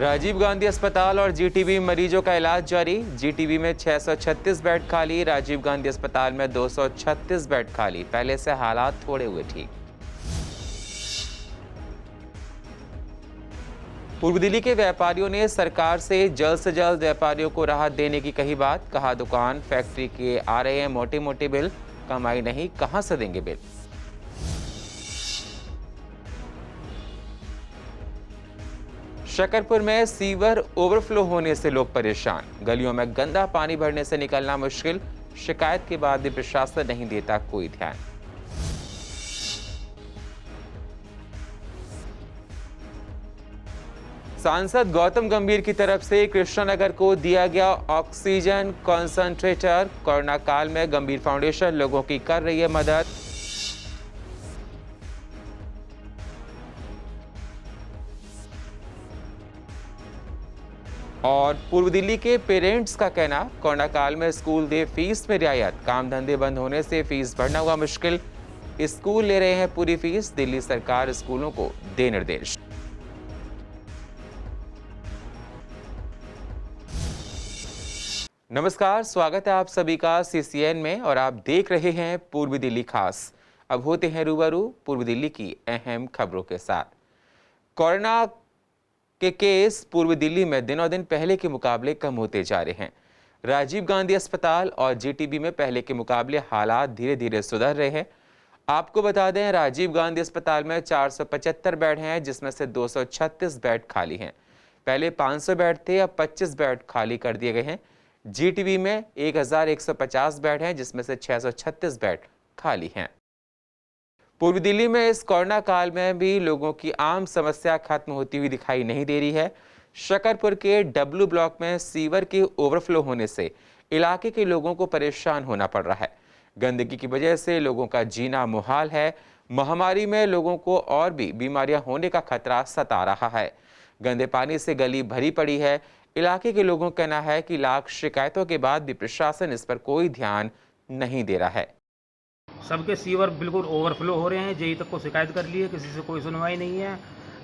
राजीव गांधी अस्पताल और जीटीबी मरीजों का इलाज जारी। जीटीबी में 636 बेड खाली, राजीव गांधी अस्पताल में 236 बेड खाली। पहले से हालात थोड़े हुए ठीक। पूर्व दिल्ली के व्यापारियों ने सरकार से जल्द व्यापारियों को राहत देने की कही बात। कहा, दुकान फैक्ट्री के आ रहे हैं मोटे मोटे बिल, कमाई नहीं, कहां से देंगे बिल। शकरपुर में सीवर ओवरफ्लो होने से लोग परेशान। गलियों में गंदा पानी भरने से निकलना मुश्किल। शिकायत के बाद भी प्रशासन नहीं देता कोई ध्यान। सांसद गौतम गंभीर की तरफ से कृष्णानगर को दिया गया ऑक्सीजन कॉन्संट्रेटर। कोरोना काल में गंभीर फाउंडेशन लोगों की कर रही है मदद। और पूर्व दिल्ली के पेरेंट्स का कहना, कोरोना काल में स्कूल दे फीस में रियायत। काम धंधे बंद होने से फीस भरना हुआ मुश्किल। स्कूल ले रहे हैं पूरी फीस, दिल्ली सरकार स्कूलों को दे निर्देश। नमस्कार, स्वागत है आप सभी का सीसीएन में और आप देख रहे हैं पूर्व दिल्ली खास। अब होते हैं रूबरू पूर्व दिल्ली की अहम खबरों के साथ। कोरोना के केस पूर्व दिल्ली में दिनों दिन पहले के मुकाबले कम होते जा रहे हैं। राजीव गांधी अस्पताल और जीटीबी में पहले के मुकाबले हालात धीरे धीरे सुधर रहे हैं। आपको बता दें, राजीव गांधी अस्पताल में 475 बेड हैं, जिसमें से 236 बेड खाली हैं। पहले 500 बेड थे, अब 25 बेड खाली कर दिए गए हैं। जीटीबी में 1150 बेड हैं, जिसमें से 636 बेड खाली हैं। पूर्व दिल्ली में इस कोरोना काल में भी लोगों की आम समस्या खत्म होती हुई दिखाई नहीं दे रही है। शकरपुर के डब्लू ब्लॉक में सीवर के ओवरफ्लो होने से इलाके के लोगों को परेशान होना पड़ रहा है। गंदगी की वजह से लोगों का जीना मुहाल है। महामारी में लोगों को और भी बीमारियां होने का खतरा सता रहा है। गंदे पानी से गली भरी पड़ी है। इलाके के लोगों का कहना है कि लाख शिकायतों के बाद भी प्रशासन इस पर कोई ध्यान नहीं दे रहा है। सबके सीवर बिल्कुल ओवरफ्लो हो रहे हैं। जेई तक को शिकायत कर ली है, किसी से कोई सुनवाई नहीं है।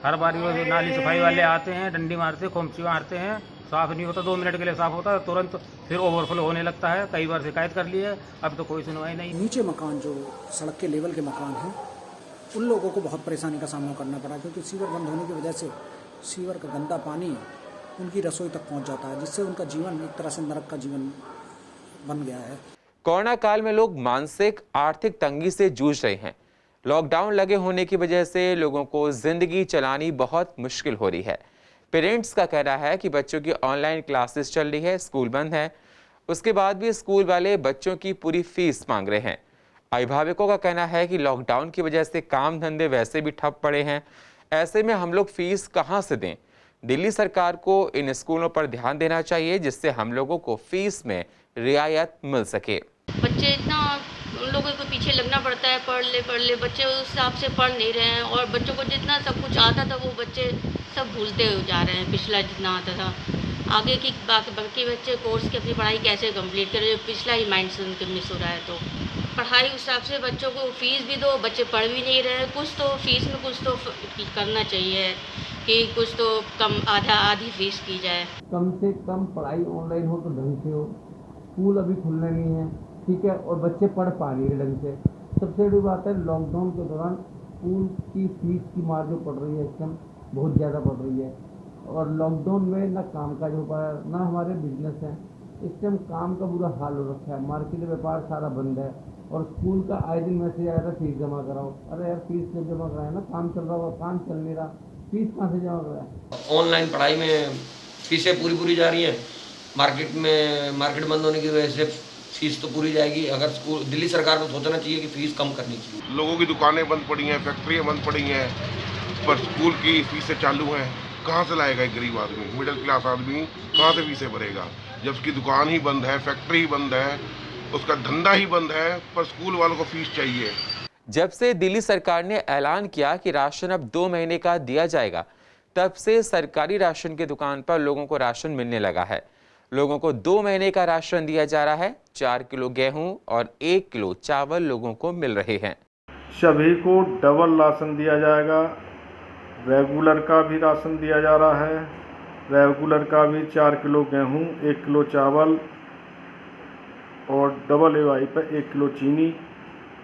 हर बार वो नाली सफाई वाले आते हैं, डंडी मारते हैं, खोमची मारते हैं, साफ नहीं होता। 2 मिनट के लिए साफ होता है, तुरंत फिर ओवरफ्लो होने लगता है। कई बार शिकायत कर ली है, अब तो कोई सुनवाई नहीं। नीचे मकान जो सड़क के लेवल के मकान हैं, उन लोगों को बहुत परेशानी का सामना करना पड़ा, क्योंकि सीवर बंद होने की वजह से सीवर का गंदा पानी उनकी रसोई तक पहुंच जाता है, जिससे उनका जीवन एक तरह से नरक का जीवन बन गया है। कोरोना काल में लोग मानसिक आर्थिक तंगी से जूझ रहे हैं। लॉकडाउन लगे होने की वजह से लोगों को जिंदगी चलानी बहुत मुश्किल हो रही है। पेरेंट्स का कहना है कि बच्चों की ऑनलाइन क्लासेस चल रही है, स्कूल बंद है, उसके बाद भी स्कूल वाले बच्चों की पूरी फीस मांग रहे हैं। अभिभावकों का कहना है कि लॉकडाउन की वजह से काम धंधे वैसे भी ठप पड़े हैं, ऐसे में हम लोग फीस कहाँ से दें। दिल्ली सरकार को इन स्कूलों पर ध्यान देना चाहिए, जिससे हम लोगों को फीस में रियायत मिल सके। बच्चे इतना उन लोगों को पीछे लगना पड़ता है, पढ़ ले बच्चे उस हिसाब से पढ़ नहीं रहे हैं। और बच्चों को जितना सब कुछ आता था वो बच्चे सब भूलते हो जा रहे हैं। पिछला जितना आता था, आगे की बाकी बच्चे कोर्स की अपनी पढ़ाई कैसे कंप्लीट करें, पिछला ही माइंड से उनके मिस हो रहा है। तो पढ़ाई उस हिसाब से बच्चों को फीस भी दो, बच्चे पढ़ भी नहीं रहे हैं। कुछ तो फीस में कुछ तो करना चाहिए कि कुछ तो कम आधी फीस की जाए। कम से कम पढ़ाई ऑनलाइन हो तो ढंग से हो। स्कूल अभी खुलने नहीं है, ठीक है, और बच्चे पढ़ पा नहीं रहे ढंग से। सबसे बड़ी बात है, लॉकडाउन के दौरान स्कूल की फीस की मार जो पड़ रही है इस टाइम बहुत ज़्यादा पड़ रही है। और लॉकडाउन में ना कामकाज हो पाया, ना हमारे बिजनेस हैं। इस टाइम काम का बुरा हाल हो रखा है, मार्केट व्यापार सारा बंद है। और स्कूल का आए दिन मैसेज आया था फीस जमा कराओ। अरे यार, फीस जब जमा कराए ना, काम चल रहा होगा, काम चल नहीं रहा, फीस कहाँ से जमा कराए। ऑनलाइन पढ़ाई में फीसें पूरी जा रही हैं। मार्केट बंद होने की वजह से फीस तो पूरी जाएगी। अगर स्कूल दिल्ली सरकार को सोचना चाहिए कि फीस कम करनी चाहिए। लोगों की दुकानें बंद पड़ी हैं, फैक्ट्रियाँ बंद पड़ी हैं, पर स्कूल की फीसें चालू हैं। कहाँ से लाएगा एक गरीब आदमी, मिडिल क्लास आदमी कहाँ से फीसें भरेगा, जब उसकी दुकान ही बंद है, फैक्ट्री ही बंद है, उसका धंधा ही बंद है, पर स्कूल वालों को फीस चाहिए। जब से दिल्ली सरकार ने ऐलान किया कि राशन अब 2 महीने का दिया जाएगा, तब से सरकारी राशन की दुकान पर लोगों को राशन मिलने लगा है। लोगों को 2 महीने का राशन दिया जा रहा है। 4 किलो गेहूं और 1 किलो चावल लोगों को मिल रहे हैं। सभी को डबल राशन दिया जाएगा। रेगुलर का भी राशन दिया जा रहा है रेगुलर का भी 4 किलो गेहूँ, 1 किलो चावल और डबल एवाई पर 1 किलो चीनी,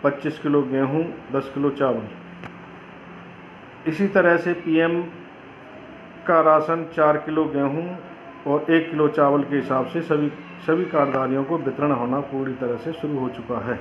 25 किलो गेहूँ, 10 किलो चावल। इसी तरह से पीएम का राशन 4 किलो गेहूँ और 1 किलो चावल के हिसाब से सभी कार्डधारियों को वितरण होना पूरी तरह से शुरू हो चुका है।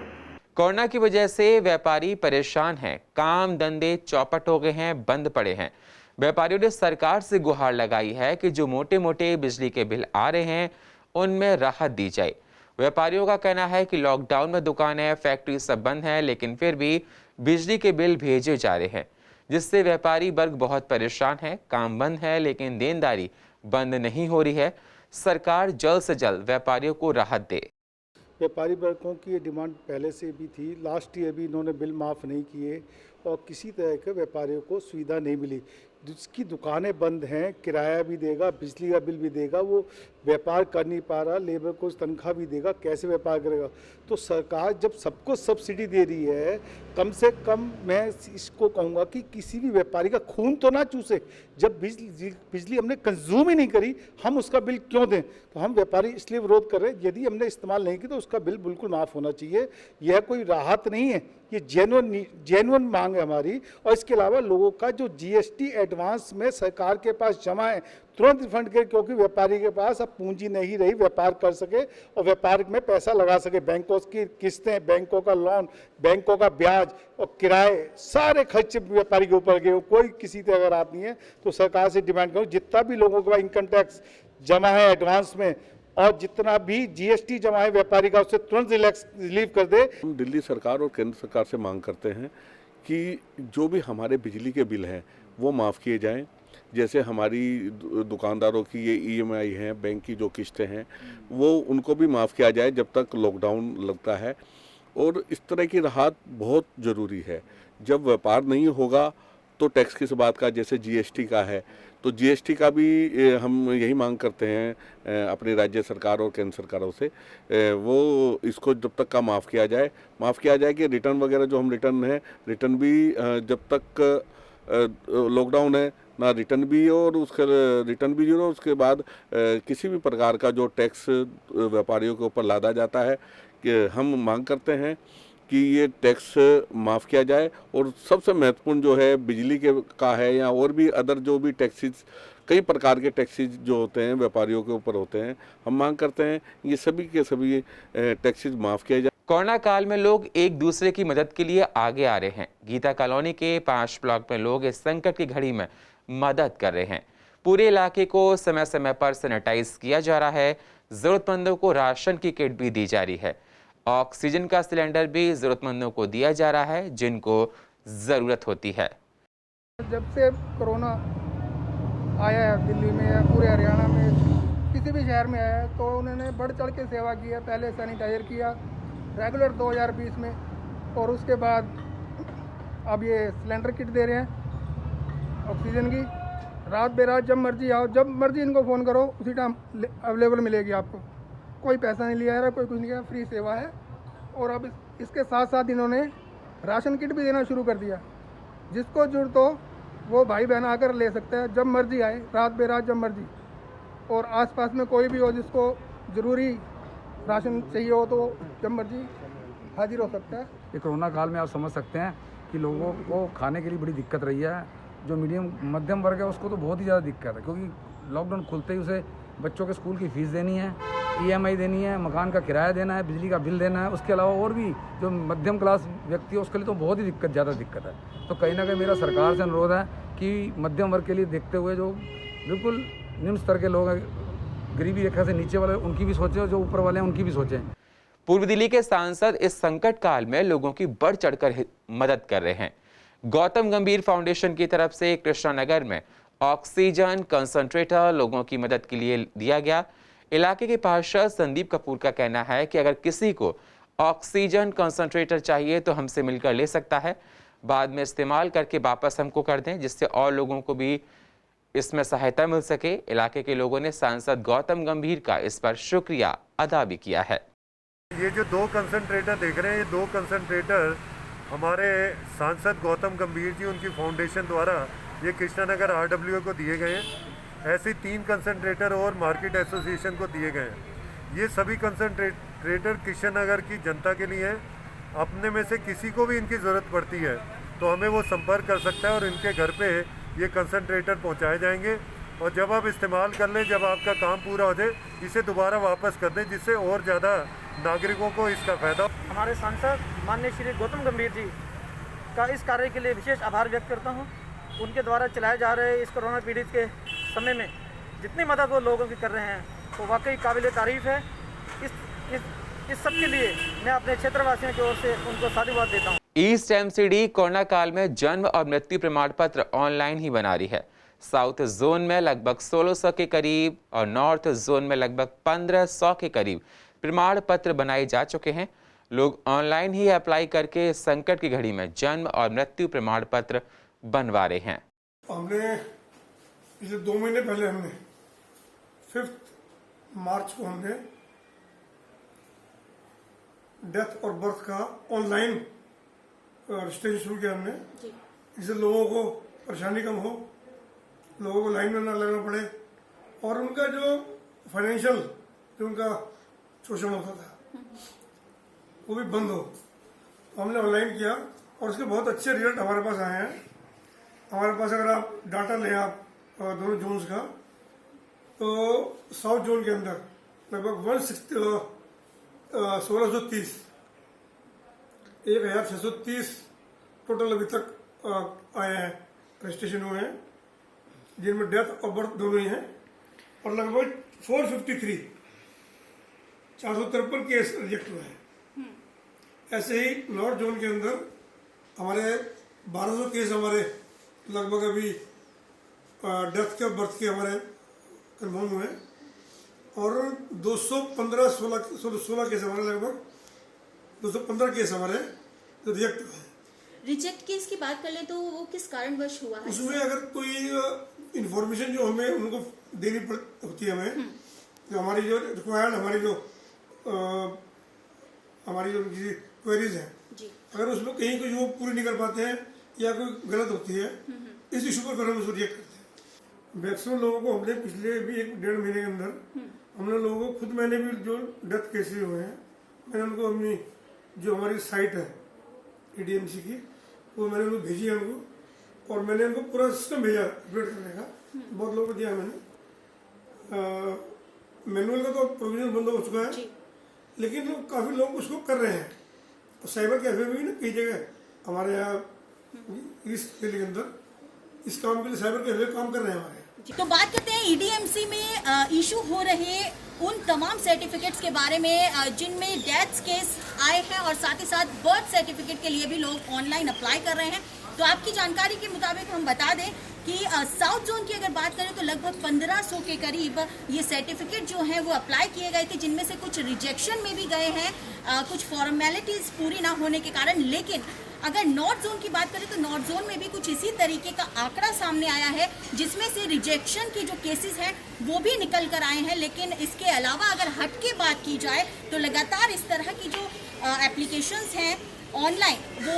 कोरोना की वजह से व्यापारी परेशान हैं, काम धंधे चौपट हो गए हैं, बंद पड़े हैं। व्यापारियों ने सरकार से गुहार लगाई है कि जो मोटे मोटे बिजली के बिल आ रहे हैं उनमें राहत दी जाए। व्यापारियों का कहना है कि लॉकडाउन में दुकानें, फैक्ट्री सब बंद हैं, लेकिन फिर भी बिजली के बिल भेजे जा रहे हैं, जिससे व्यापारी वर्ग बहुत परेशान है। काम बंद है लेकिन देनदारी बंद नहीं हो रही है। सरकार जल्द से जल्द व्यापारियों को राहत दे। व्यापारी वर्गों की ये डिमांड पहले से भी थी। लास्ट ईयर भी इन्होंने बिल माफ़ नहीं किए और किसी तरह के व्यापारियों को सुविधा नहीं मिली। जिसकी दुकानें बंद हैं, किराया भी देगा, बिजली का बिल भी देगा, वो व्यापार कर नहीं पा रहा, लेबर को तनख्वाह भी देगा, कैसे व्यापार करेगा। तो सरकार जब सबको सब्सिडी दे रही है, कम से कम मैं इसको कहूँगा कि किसी भी व्यापारी का खून तो ना चूसे। जब बिजली हमने कंज्यूम ही नहीं करी, हम उसका बिल क्यों दें। तो हम व्यापारी इसलिए विरोध कर रहे हैं, यदि हमने इस्तेमाल नहीं की तो उसका बिल बिल्कुल माफ़ होना चाहिए। यह कोई राहत नहीं है, ये जेन्युइन मांग है हमारी। और इसके अलावा लोगों का जो जीएसटी एडवांस में सरकार के पास जमा है तुरंत रिफंड करें, क्योंकि व्यापारी के पास अब पूंजी नहीं रही व्यापार कर सके और व्यापार में पैसा लगा सके। बैंकों की किस्तें, बैंकों का लोन, बैंकों का ब्याज और किराए, सारे खर्च व्यापारी के ऊपर गए। कोई किसी तरह अगर आप नहीं है तो सरकार से डिमांड करो, जितना भी लोगों के पास इनकम टैक्स जमा है एडवांस में और जितना भी जीएसटी जमा है व्यापारी का, उससे तुरंत रिलीव कर दे। हम दिल्ली सरकार और केंद्र सरकार से मांग करते हैं कि जो भी हमारे बिजली के बिल हैं वो माफ़ किए जाएं। जैसे हमारी दुकानदारों की ये ईएमआई हैं, बैंक की जो किस्तें हैं, वो उनको भी माफ़ किया जाए जब तक लॉकडाउन लगता है। और इस तरह की राहत बहुत ज़रूरी है। जब व्यापार नहीं होगा तो टैक्स किस बात का, जैसे जीएसटी का है, तो जीएसटी का भी हम यही मांग करते हैं अपनी राज्य सरकार और केंद्र सरकारों से, वो इसको जब तक का माफ़ किया जाए कि रिटर्न वगैरह जो हम रिटर्न भी जब तक लॉकडाउन है ना रिटर्न भी, और उसका रिटर्न भी जो उसके बाद किसी भी प्रकार का जो टैक्स व्यापारियों के ऊपर लादा जाता है, कि हम मांग करते हैं कि ये टैक्स माफ़ किया जाए। और सबसे महत्वपूर्ण जो है बिजली के का है, या और भी अदर जो भी टैक्सेस, कई प्रकार के टैक्सेस जो होते हैं व्यापारियों के ऊपर होते हैं, हम मांग करते हैं ये सभी के सभी टैक्सेस माफ़ किया जाए। कोरोना काल में लोग एक दूसरे की मदद के लिए आगे आ रहे हैं। गीता कॉलोनी के 5 ब्लॉक में लोग इस संकट की घड़ी में मदद कर रहे हैं। पूरे इलाके को समय समय पर सैनिटाइज किया जा रहा है। जरूरतमंदों को राशन की किट भी दी जा रही है। ऑक्सीजन का सिलेंडर भी जरूरतमंदों को दिया जा रहा है जिनको ज़रूरत होती है। जब से कोरोना आया है दिल्ली में या पूरे हरियाणा में, किसी भी शहर में आया है, तो उन्होंने बढ़ चढ़ के सेवा की है। पहले सैनिटाइजर किया रेगुलर 2020 में, और उसके बाद अब ये सिलेंडर किट दे रहे हैं ऑक्सीजन की। रात बेरात जब मर्जी आओ, जब मर्जी इनको फ़ोन करो, उसी टाइम अवेलेबल मिलेगी आपको। कोई पैसा नहीं लिया है, कोई कुछ नहीं किया, फ्री सेवा है। और अब इसके साथ साथ इन्होंने राशन किट भी देना शुरू कर दिया। जिसको जरूरत हो वो भाई बहन आकर ले सकता है, जब मर्जी आए, रात बेरात जब मर्जी। और आसपास में कोई भी हो जिसको ज़रूरी राशन चाहिए हो तो जब मर्जी हाजिर हो सकता है। ये कोरोना काल में आप समझ सकते हैं कि लोगों को खाने के लिए बड़ी दिक्कत रही है। जो मीडियम मध्यम वर्ग है उसको तो बहुत ही ज़्यादा दिक्कत है, क्योंकि लॉकडाउन खुलते ही उसे बच्चों के स्कूल की फ़ीस देनी है, ईएमआई देनी है, मकान का किराया देना है, बिजली का बिल देना है। उसके अलावा और भी जो मध्यम क्लास व्यक्ति है उसके लिए तो बहुत ही ज़्यादा दिक्कत है। तो कहीं ना कहीं मेरा सरकार से अनुरोध है कि मध्यम वर्ग के लिए देखते हुए जो बिल्कुल निम्न स्तर के लोग हैं, गरीबी रेखा से नीचे वाले, उनकी भी सोचें, और जो ऊपर वाले हैं उनकी भी सोचें। पूर्व दिल्ली के सांसद इस संकट काल में लोगों की बढ़ चढ़कर मदद कर रहे हैं। गौतम गंभीर फाउंडेशन की तरफ से कृष्णानगर में ऑक्सीजन कंसंट्रेटर लोगों की मदद के लिए दिया गया। इलाके के पार्षद संदीप कपूर का कहना है कि अगर किसी को ऑक्सीजन कंसंट्रेटर चाहिए तो हमसे मिलकर ले सकता है, बाद में इस्तेमाल करके वापस हमको कर दें, जिससे और लोगों को भी इसमें सहायता मिल सके। इलाके के लोगों ने सांसद गौतम गंभीर का इस पर शुक्रिया अदा भी किया है। ये जो 2 कंसंट्रेटर देख रहे हैं, ये 2 कंसंट्रेटर हमारे सांसद गौतम गंभीर जी उनकी फाउंडेशन द्वारा ये कृष्णानगर RWA को दिए गए हैं। ऐसे 3 कंसंट्रेटर और मार्केट एसोसिएशन को दिए गए हैं। ये सभी कंसंट्रेटर किशन नगर की जनता के लिए हैं। अपने में से किसी को भी इनकी ज़रूरत पड़ती है तो हमें वो संपर्क कर सकता है और इनके घर पे ये कंसंट्रेटर पहुंचाए जाएंगे। और जब आप इस्तेमाल कर लें, जब आपका काम पूरा हो जाए, इसे दोबारा वापस कर दें, जिससे और ज़्यादा नागरिकों को इसका फ़ायदा। हमारे सांसद माननीय श्री गौतम गंभीर जी का इस कार्य के लिए विशेष आभार व्यक्त करता हूँ। उनके द्वारा चलाए जा रहे इस कोरोना पीड़ित के समय में जितनी मदद वो लोगों की कर रहे हैं वो वाकई काबिल तारीफ़ है। इस सब के लिए मैं अपने क्षेत्रवासियों की ओर से उनको साधुवाद देता हूँ। ईस्ट एमसीडी कोरोना काल में जन्म और मृत्यु प्रमाण पत्र ऑनलाइन ही बना रही है। साउथ जोन में लगभग 1600 के करीब और नॉर्थ जोन में लगभग 1500 के करीब प्रमाण पत्र बनाए जा चुके हैं। लोग ऑनलाइन ही अप्लाई करके संकट की घड़ी में जन्म और मृत्यु प्रमाण पत्र बनवा रहे हैं। हमने पिछले 2 महीने पहले हमने 5 मार्च को हमने डेथ और बर्थ का ऑनलाइन रजिस्ट्रेशन शुरू किया हमने, जिससे लोगों को परेशानी कम हो, लोगों को लाइन में ना लगना पड़े और उनका जो फाइनेंशियल जो उनका शोषण होता था वो भी बंद हो। तो हमने ऑनलाइन किया और उसके बहुत अच्छे रिजल्ट हमारे पास आए हैं। हमारे पास अगर आप डाटा लें आप दोनों जोन्स का, तो साउथ जोन के अंदर लगभग 1630 1630 टोटल अभी तक आए हैं, रजिस्ट्रेशन हुए हैं, जिनमें डेथ और बर्थ दोनों ही हैं। और लगभग 453 453 केस रिजेक्ट हुए हैं। ऐसे ही नॉर्थ जोन के अंदर हमारे 1200 केस हमारे लगभग अभी डेथ के और बर्थ के हमारे कन्फर्म हुए हैं और 215 केस हमारे लगभग 215 केस हमारे तो रिजेक्ट हुए हैं। रिजेक्ट केस की बात कर ले तो वो किस कारणवश हुआ है? उसमें अगर कोई इंफॉर्मेशन जो हमें उनको देनी होती है, हमें जो हमारी जो रिक्वायर्ड हमारी जो क्वेरीज हैं, अगर उसमें कहीं कोई वो पूरी नहीं कर पाते हैं या कोई गलत होती है, इस इशू पर फिर हम उसको रिजेक्ट करते हैं। मैक्सिमम लोगों को हमने पिछले भी 1-1.5 महीने के अंदर हमने लोगों को खुद, मैंने भी जो डेथ केसेज हुए हैं, मैंने उनको अपनी जो हमारी साइट है EDMC की, वो मैंने उनको भेजी है उनको, और मैंने उनको पूरा सिस्टम भेजा अपडेट करने का। बहुत लोगों को दिया मैंने। मैनुअल का तो प्रोविजन बंद हो चुका है, लेकिन काफ़ी लोग उसको कर रहे हैं। और साइबर कैफे में भी ना कई जगह हमारे यहाँ ईस्ट दिल्ली के अंदर इस काम के लिए साइबर कैफे काम कर रहे हैं हमारे। तो बात करते हैं EDMC में इशू हो रहे उन तमाम सर्टिफिकेट्स के बारे में जिनमें डेथ केस आए हैं और साथ ही साथ बर्थ सर्टिफिकेट के लिए भी लोग ऑनलाइन अप्लाई कर रहे हैं। तो आपकी जानकारी के मुताबिक हम बता दें कि साउथ जोन की अगर बात करें तो लगभग 1500 के करीब ये सर्टिफिकेट जो हैं वो अप्लाई किए गए थे, जिनमें से कुछ रिजेक्शन में भी गए हैं, कुछ फॉर्मेलिटीज पूरी ना होने के कारण। लेकिन अगर नॉर्थ जोन की बात करें तो नॉर्थ जोन में भी कुछ इसी तरीके का आंकड़ा सामने आया है, जिसमें से रिजेक्शन की जो केसेस हैं वो भी निकल कर आए हैं। लेकिन इसके अलावा अगर हट के बात की जाए तो लगातार इस तरह की जो एप्लीकेशंस हैं ऑनलाइन वो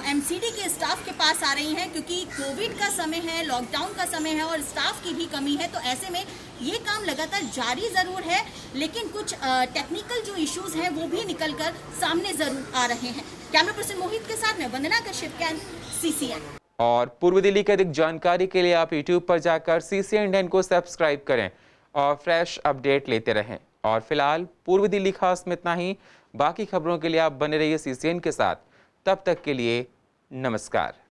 MCD के स्टाफ के पास आ रही हैं, क्योंकि कोविड का समय है, लॉकडाउन का समय है और स्टाफ की भी कमी है। तो ऐसे में ये काम लगातार जारी ज़रूर है, लेकिन कुछ टेक्निकल जो इश्यूज हैं वो भी निकल कर सामने ज़रूर आ रहे हैं। कैमरा पर्सन मोहित के साथ मैं वंदना कश्यप, CCN। और पूर्व दिल्ली की अधिक जानकारी के लिए आप YouTube पर जाकर CCN इंडियन को सब्सक्राइब करें और फ्रेश अपडेट लेते रहें। और फिलहाल पूर्व दिल्ली खास में इतना ही। बाकी खबरों के लिए आप बने रहिए CCN के साथ। तब तक के लिए नमस्कार।